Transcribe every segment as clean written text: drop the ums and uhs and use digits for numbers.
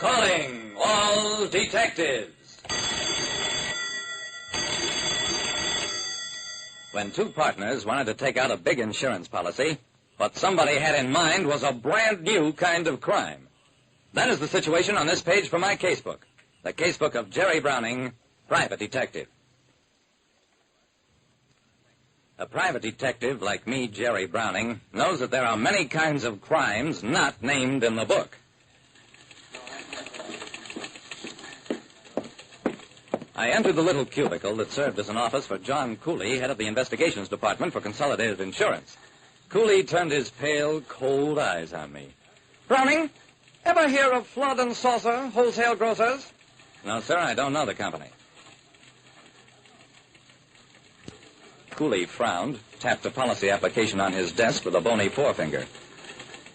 Calling all detectives. When two partners wanted to take out a big insurance policy, what somebody had in mind was a brand new kind of crime. That is the situation on this page from my casebook. The casebook of Jerry Browning, private detective. A private detective like me, Jerry Browning, knows that there are many kinds of crimes not named in the book. I entered the little cubicle that served as an office for John Cooley, head of the investigations department for Consolidated Insurance. Cooley turned his pale, cold eyes on me. Browning, ever hear of Flood and Saucer Wholesale Grocers? No, sir, I don't know the company. Cooley frowned, tapped a policy application on his desk with a bony forefinger.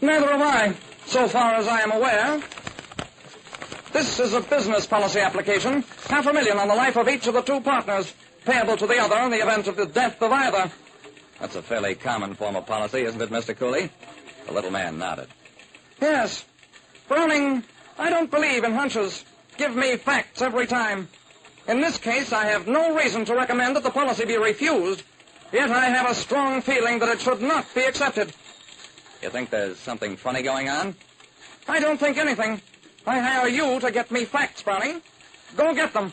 Neither have I, so far as I am aware. This is a business policy application, $500,000 on the life of each of the two partners, payable to the other in the event of the death of either. That's a fairly common form of policy, isn't it, Mr. Cooley? The little man nodded. Yes. Browning, I don't believe in hunches. Give me facts every time. In this case, I have no reason to recommend that the policy be refused, yet I have a strong feeling that it should not be accepted. You think there's something funny going on? I don't think anything. I hire you to get me facts, Browning. Go get them.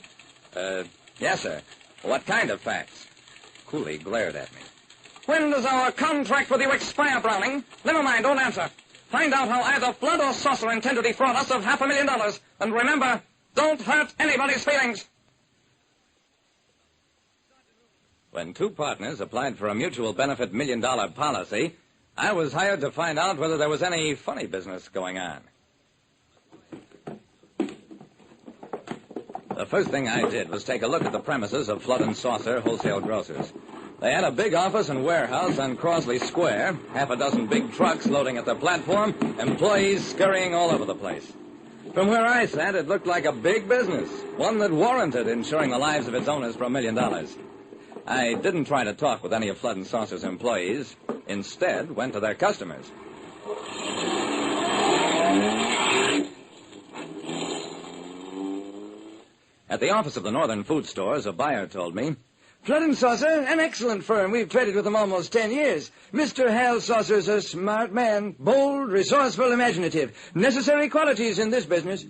Yes, sir. What kind of facts? Cooley glared at me. When does our contract with you expire, Browning? Never mind, don't answer. Find out how either Flood or Saucer intend to defraud us of $500,000. And remember, don't hurt anybody's feelings. When two partners applied for a mutual benefit $1 million policy, I was hired to find out whether there was any funny business going on. The first thing I did was take a look at the premises of Flood and Saucer Wholesale Grocers. They had a big office and warehouse on Crosley Square, half a dozen big trucks loading at the platform, employees scurrying all over the place. From where I sat, it looked like a big business, one that warranted insuring the lives of its owners for $1 million. I didn't try to talk with any of Flood and Saucer's employees. Instead, went to their customers. At the office of the Northern Food Stores, a buyer told me, Flood & Saucer, an excellent firm. We've traded with them almost 10 years. Mr. Hal Saucer's a smart man, bold, resourceful, imaginative. Necessary qualities in this business.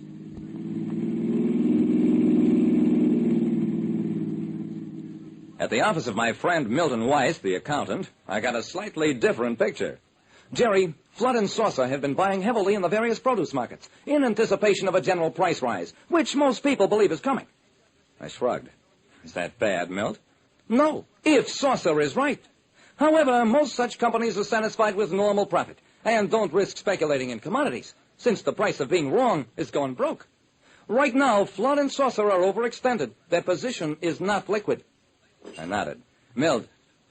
At the office of my friend Milton Weiss, the accountant, I got a slightly different picture. Jerry, Flood & Saucer have been buying heavily in the various produce markets in anticipation of a general price rise, which most people believe is coming. I shrugged. Is that bad, Milt? No, if Saucer is right. However, most such companies are satisfied with normal profit and don't risk speculating in commodities, since the price of being wrong is going broke. Right now, Flood & Saucer are overextended. Their position is not liquid. I nodded. Milt,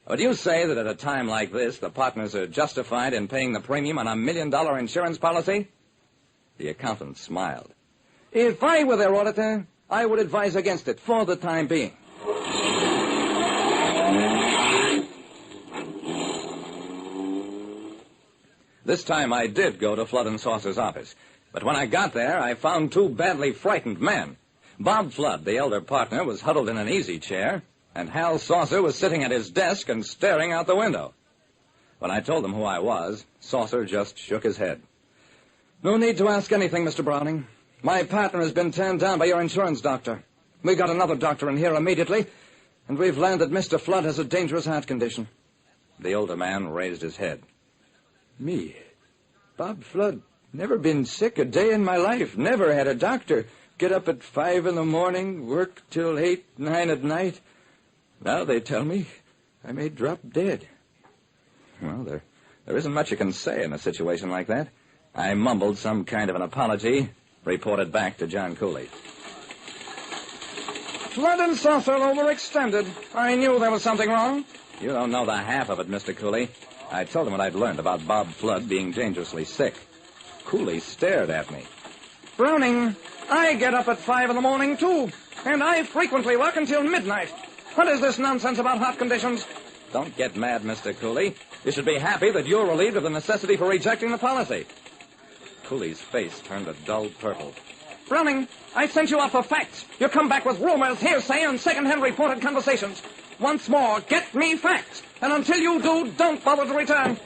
would you say that at a time like this, the partners are justified in paying the premium on a $1 million insurance policy? The accountant smiled. If I were their auditor, I would advise against it for the time being. This time I did go to Flood & Saucer's office. But when I got there, I found two badly frightened men. Bob Flood, the elder partner, was huddled in an easy chair, and Hal Saucer was sitting at his desk and staring out the window. When I told them who I was, Saucer just shook his head. No need to ask anything, Mr. Browning. My partner has been turned down by your insurance doctor. We got another doctor in here immediately, and we've learned that Mr. Flood has a dangerous heart condition. The older man raised his head. Me? Bob Flood? Never been sick a day in my life. Never had a doctor. Get up at 5 in the morning, work till 8, 9 at night. Now they tell me I may drop dead. Well, there isn't much you can say in a situation like that. I mumbled some kind of an apology, reported back to John Cooley. Flood & Saucer overextended. I knew there was something wrong. You don't know the half of it, Mr. Cooley. I told him what I'd learned about Bob Flood being dangerously sick. Cooley stared at me. Browning, I get up at 5 in the morning, too, and I frequently work until midnight. What is this nonsense about heart conditions? Don't get mad, Mr. Cooley. You should be happy that you're relieved of the necessity for rejecting the policy. Cooley's face turned a dull purple. Browning, I sent you out for facts. You come back with rumors, hearsay, and second-hand reported conversations. Once more, get me facts. And until you do, don't bother to return.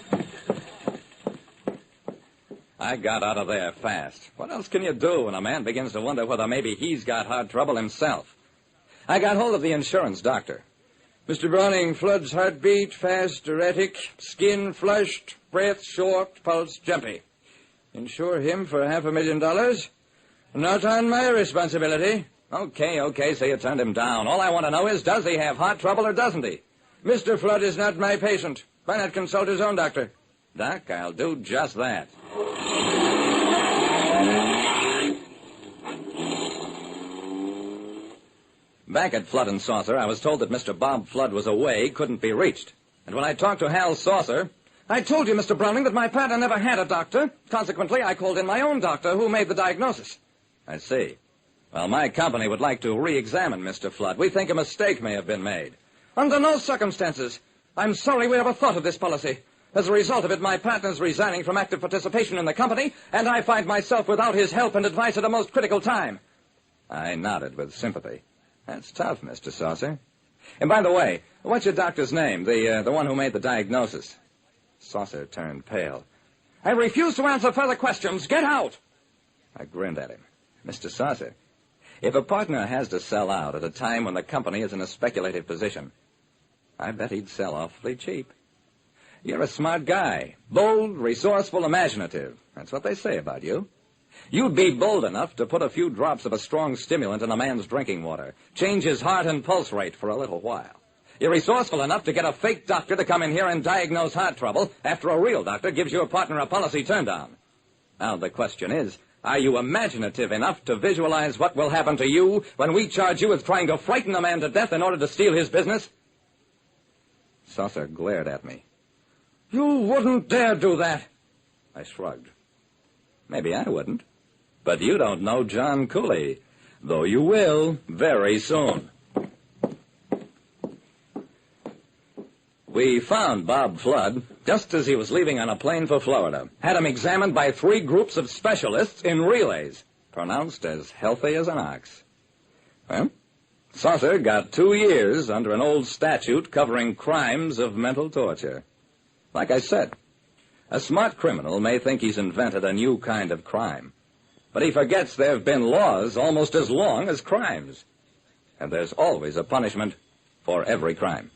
I got out of there fast. What else can you do when a man begins to wonder whether maybe he's got heart trouble himself? I got hold of the insurance doctor. Mr. Browning, Flood's heartbeat, fast, erratic, skin flushed, breath short, pulse jumpy. Insure him for $500,000? Not on my responsibility. Okay, so you turned him down. All I want to know is, does he have heart trouble or doesn't he? Mr. Flood is not my patient. Why not consult his own doctor? Doc, I'll do just that. Back at Flood and Saucer, I was told that Mr. Bob Flood was away, couldn't be reached. And when I talked to Hal Saucer... I told you, Mr. Browning, that my partner never had a doctor. Consequently, I called in my own doctor, who made the diagnosis. I see. Well, my company would like to re-examine Mr. Flood. We think a mistake may have been made. Under no circumstances. I'm sorry we ever thought of this policy. As a result of it, my partner's resigning from active participation in the company, and I find myself without his help and advice at a most critical time. I nodded with sympathy. That's tough, Mr. Saucer. And by the way, what's your doctor's name, the one who made the diagnosis? Saucer turned pale. I refuse to answer further questions. Get out! I grinned at him. Mr. Saucer, if a partner has to sell out at a time when the company is in a speculative position, I bet he'd sell awfully cheap. You're a smart guy. Bold, resourceful, imaginative. That's what they say about you. You'd be bold enough to put a few drops of a strong stimulant in a man's drinking water, change his heart and pulse rate for a little while. You're resourceful enough to get a fake doctor to come in here and diagnose heart trouble after a real doctor gives your partner a policy turndown. Now, the question is, are you imaginative enough to visualize what will happen to you when we charge you with trying to frighten a man to death in order to steal his business? Saucer glared at me. You wouldn't dare do that. I shrugged. Maybe I wouldn't. But you don't know John Cooley, though you will very soon. We found Bob Flood just as he was leaving on a plane for Florida. Had him examined by 3 groups of specialists in relays, pronounced as healthy as an ox. Well, Saucer got 2 years under an old statute covering crimes of mental torture. Like I said, a smart criminal may think he's invented a new kind of crime, but he forgets there have been laws almost as long as crimes. And there's always a punishment for every crime.